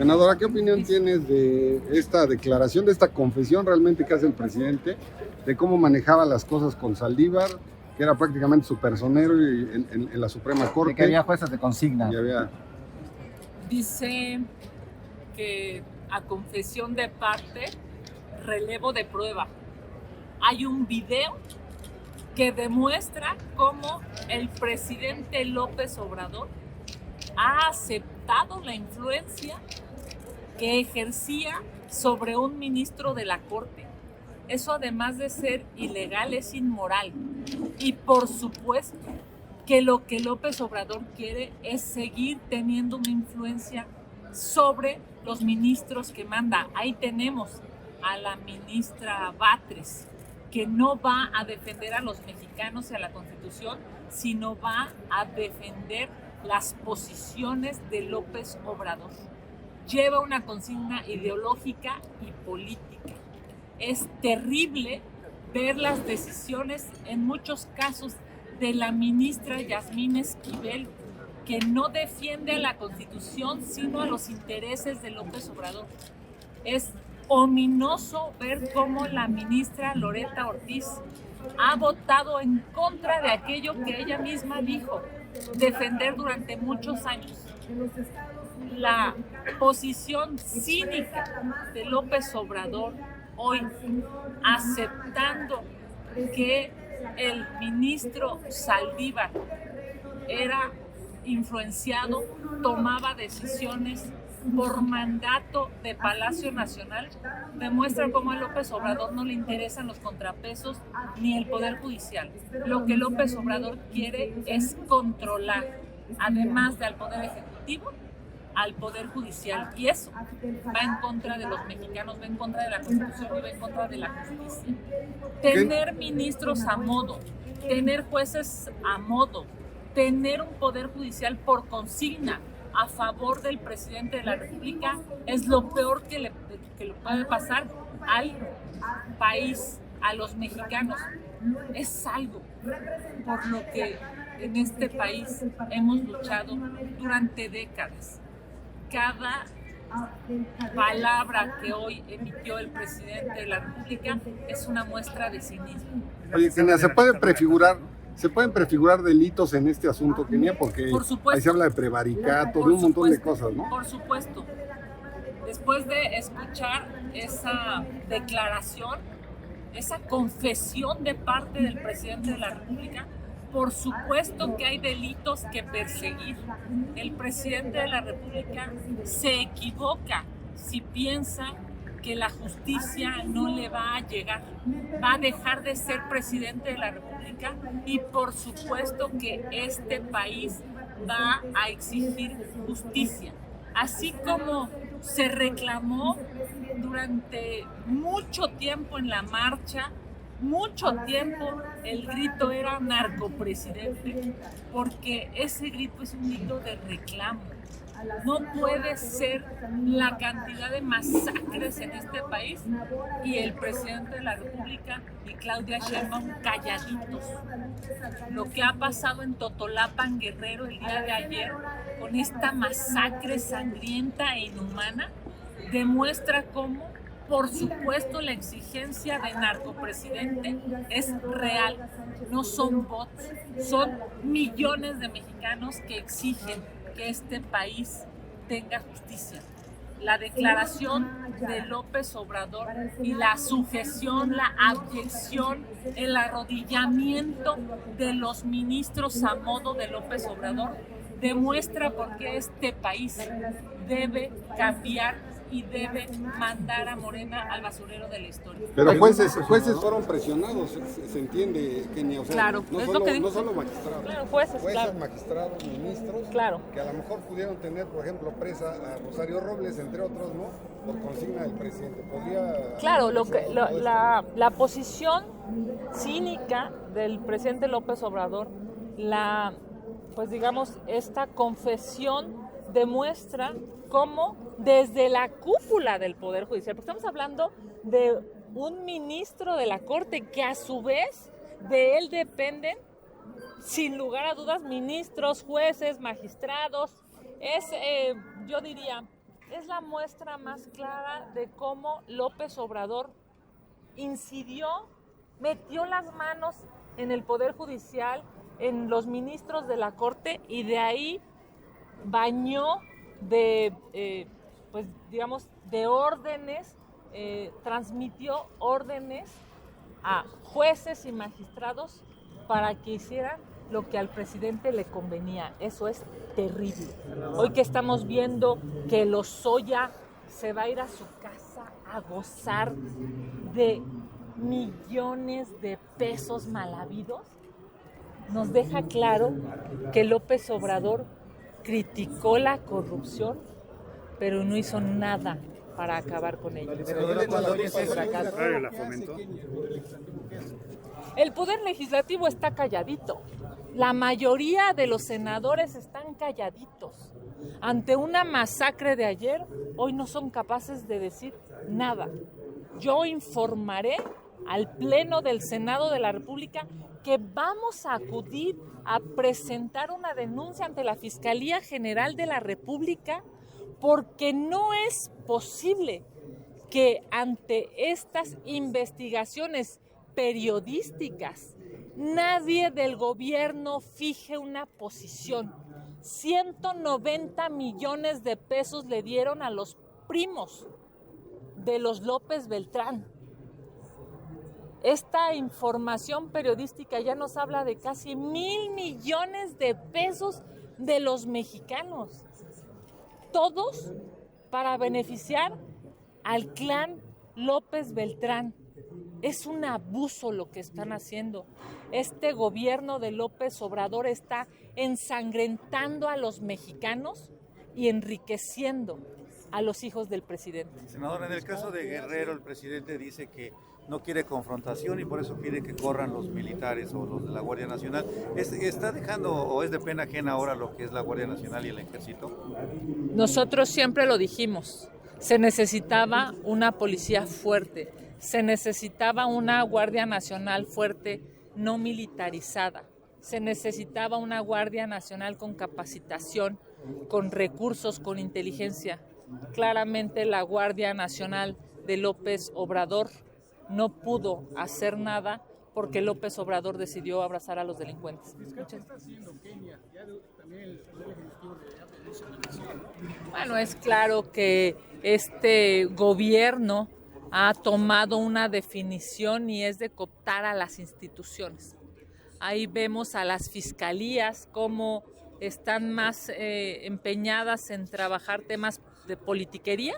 Senadora, ¿qué opinión tienes de esta declaración, de esta confesión realmente que hace el presidente, de cómo manejaba las cosas con Saldívar, que era prácticamente su personero en la Suprema Corte? De que había jueces de consigna. Dice que a confesión de parte, relevo de prueba. Hay un video que demuestra cómo el presidente López Obrador ha aceptado la influencia que ejercía sobre un ministro de la Corte. Eso, además de ser ilegal, es inmoral. Y por supuesto que lo que López Obrador quiere es seguir teniendo una influencia sobre los ministros que manda. Ahí tenemos a la ministra Batres, que no va a defender a los mexicanos y a la Constitución, sino va a defender las posiciones de López Obrador. Lleva una consigna ideológica y política. Es terrible ver las decisiones, en muchos casos, de la ministra Yasmín Esquivel, que no defiende a la Constitución, sino a los intereses de López Obrador. Es ominoso ver cómo la ministra Loreta Ortiz ha votado en contra de aquello que ella misma dijo defender durante muchos años. La posición cínica de López Obrador hoy, aceptando que el ministro Saldívar era influenciado, tomaba decisiones por mandato de Palacio Nacional, demuestra cómo a López Obrador no le interesan los contrapesos ni el Poder Judicial. Lo que López Obrador quiere es controlar, además del Poder Ejecutivo, al Poder Judicial. Y eso va en contra de los mexicanos, va en contra de la Constitución y va en contra de la justicia. Tener ministros a modo, tener jueces a modo, tener un Poder Judicial por consigna a favor del presidente de la República es lo peor que le puede pasar al país, a los mexicanos. Es algo por lo que en este país hemos luchado durante décadas. Cada palabra que hoy emitió el presidente de la República es una muestra de cinismo. Oye, Kenia, ¿se pueden prefigurar delitos en este asunto, Kenia? Porque ahí se habla de prevaricato, de un montón de cosas, ¿no? Por supuesto. Después de escuchar esa declaración, esa confesión de parte del presidente de la República, por supuesto que hay delitos que perseguir. El presidente de la República se equivoca si piensa que la justicia no le va a llegar. Va a dejar de ser presidente de la República y por supuesto que este país va a exigir justicia. Así como se reclamó durante mucho tiempo en la marcha, mucho tiempo el grito era narcopresidente, porque ese grito es un grito de reclamo. No puede ser la cantidad de masacres en este país y el presidente de la República y Claudia Sheinbaum calladitos. Lo que ha pasado en Totolapan, Guerrero, el día de ayer, con esta masacre sangrienta e inhumana, demuestra cómo, por supuesto, la exigencia de narcopresidente es real. No son bots, son millones de mexicanos que exigen que este país tenga justicia. La declaración de López Obrador y la sujeción, la abyección, el arrodillamiento de los ministros a modo de López Obrador demuestra por qué este país debe cambiar y debe mandar a Morena al basurero de la historia. Pero jueces fueron presionados, se entiende, Kenia. O sea, claro, no solo magistrados. Claro, jueces, claro. Magistrados, ministros, claro, que a lo mejor pudieron tener, por ejemplo, presa a Rosario Robles, entre otros, ¿no? Por consigna del presidente. Claro, la posición cínica del presidente López Obrador, pues digamos, esta confesión demuestra cómo desde la cúpula del Poder Judicial, porque estamos hablando de un ministro de la Corte que a su vez de él dependen, sin lugar a dudas, ministros, jueces, magistrados. Es, yo diría, es la muestra más clara de cómo López Obrador incidió, metió las manos en el Poder Judicial, en los ministros de la Corte, y de ahí bañó de, de órdenes, transmitió órdenes a jueces y magistrados para que hicieran lo que al presidente le convenía. Eso es terrible. Hoy que estamos viendo que Lozoya se va a ir a su casa a gozar de millones de pesos mal habidos, nos deja claro que López Obrador criticó la corrupción, pero no hizo nada para acabar con ella. El Poder Legislativo está calladito. La mayoría de los senadores están calladitos. Ante una masacre de ayer, hoy no son capaces de decir nada. Yo informaré al Pleno del Senado de la República que vamos a acudir a presentar una denuncia ante la Fiscalía General de la República, porque no es posible que ante estas investigaciones periodísticas nadie del gobierno fije una posición. 190 millones de pesos le dieron a los primos de los López Beltrán. Esta información periodística ya nos habla de casi 1,000 millones de pesos de los mexicanos, todos para beneficiar al clan López Beltrán. Es un abuso lo que están haciendo. Este gobierno de López Obrador está ensangrentando a los mexicanos y enriqueciendo a los hijos del presidente. Senador, en el caso de Guerrero, el presidente dice que no quiere confrontación y por eso pide que corran los militares o los de la Guardia Nacional. ¿Está dejando o es de pena ajena ahora lo que es la Guardia Nacional y el Ejército? Nosotros siempre lo dijimos. Se necesitaba una policía fuerte, se necesitaba una Guardia Nacional fuerte, no militarizada. Se necesitaba una Guardia Nacional con capacitación, con recursos, con inteligencia. Claramente la Guardia Nacional de López Obrador no pudo hacer nada porque López Obrador decidió abrazar a los delincuentes. ¿Qué está haciendo Kenia? También el Poder Ejecutivo de Bueno, es claro que este gobierno ha tomado una definición y es de cooptar a las instituciones. Ahí vemos a las fiscalías cómo están más empeñadas en trabajar temas de politiquería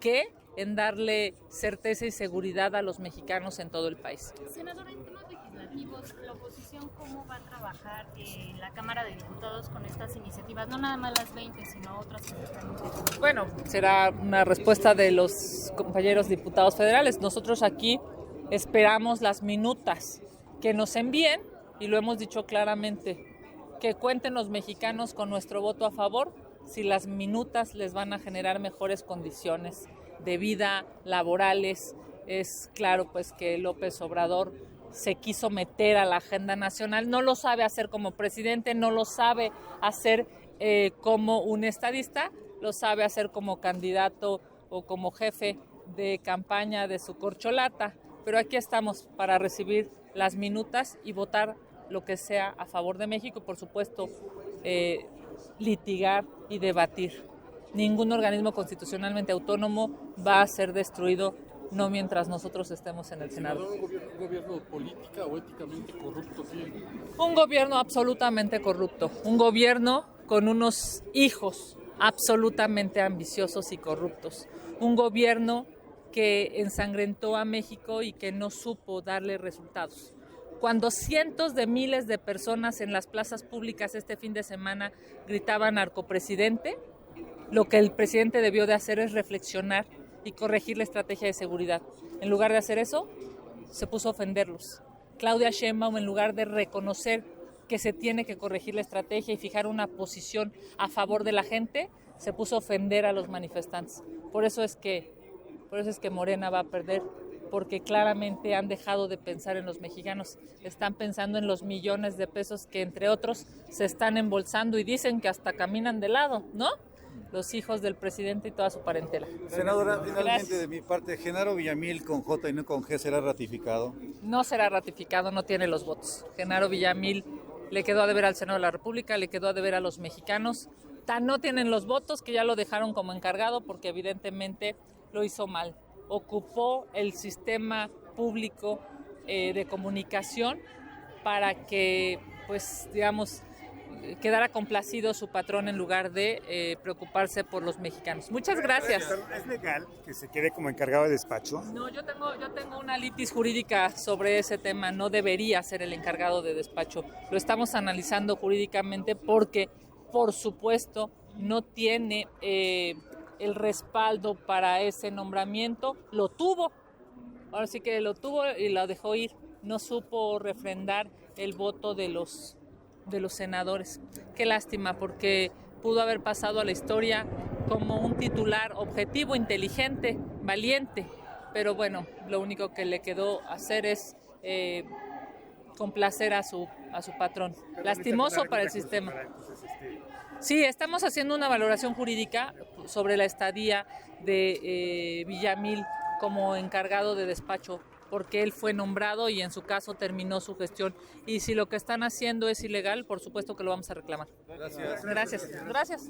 que en darle certeza y seguridad a los mexicanos en todo el país. Senadora, en temas legislativos, ¿la oposición cómo va a trabajar en la Cámara de Diputados con estas iniciativas? No nada más las 20, sino otras que se están haciendo. Bueno, será una respuesta de los compañeros diputados federales. Nosotros aquí esperamos las minutas que nos envíen, y lo hemos dicho claramente, que cuenten los mexicanos con nuestro voto a favor si las minutas les van a generar mejores condiciones de vida, laborales. Es claro pues que López Obrador se quiso meter a la agenda nacional, no lo sabe hacer como presidente, no lo sabe hacer como un estadista, lo sabe hacer como candidato o como jefe de campaña de su corcholata, pero aquí estamos para recibir las minutas y votar lo que sea a favor de México y por supuesto litigar y debatir. Ningún organismo constitucionalmente autónomo va a ser destruido, no mientras nosotros estemos en el Senado. ¿Un gobierno política o éticamente corrupto tiene? Un gobierno absolutamente corrupto, un gobierno con unos hijos absolutamente ambiciosos y corruptos, un gobierno que ensangrentó a México y que no supo darle resultados. Cuando cientos de miles de personas en las plazas públicas este fin de semana gritaban narcopresidente, lo que el presidente debió de hacer es reflexionar y corregir la estrategia de seguridad. En lugar de hacer eso, se puso a ofenderlos. Claudia Sheinbaum, en lugar de reconocer que se tiene que corregir la estrategia y fijar una posición a favor de la gente, se puso a ofender a los manifestantes. Por eso es que Morena va a perder, porque claramente han dejado de pensar en los mexicanos, están pensando en los millones de pesos que entre otros se están embolsando y dicen que hasta caminan de lado, ¿no? los hijos del presidente y toda su parentela. Senadora, finalmente Gracias. de mi parte, Genaro Villamil con J y no con G será ratificado. No será ratificado, no tiene los votos. Genaro Villamil le quedó a deber al Senado de la República, le quedó a deber a los mexicanos. Tan no tienen los votos que ya lo dejaron como encargado porque evidentemente lo hizo mal. Ocupó el sistema público de comunicación para que, pues, digamos, quedara complacido su patrón en lugar de preocuparse por los mexicanos. Muchas gracias. ¿Es legal que se quede como encargado de despacho? No, yo tengo una litis jurídica sobre ese tema. No debería ser el encargado de despacho. Lo estamos analizando jurídicamente porque, por supuesto, no tiene el respaldo para ese nombramiento. Lo tuvo. Ahora sí que lo tuvo y lo dejó ir. No supo refrendar el voto de los senadores. Qué lástima, porque pudo haber pasado a la historia como un titular objetivo, inteligente, valiente, pero bueno, lo único que le quedó hacer es complacer a su patrón. Lastimoso para el sistema. Sí, estamos haciendo una valoración jurídica sobre la estadía de Villamil como encargado de despacho, porque él fue nombrado y en su caso terminó su gestión. Y si lo que están haciendo es ilegal, por supuesto que lo vamos a reclamar. Gracias. Gracias.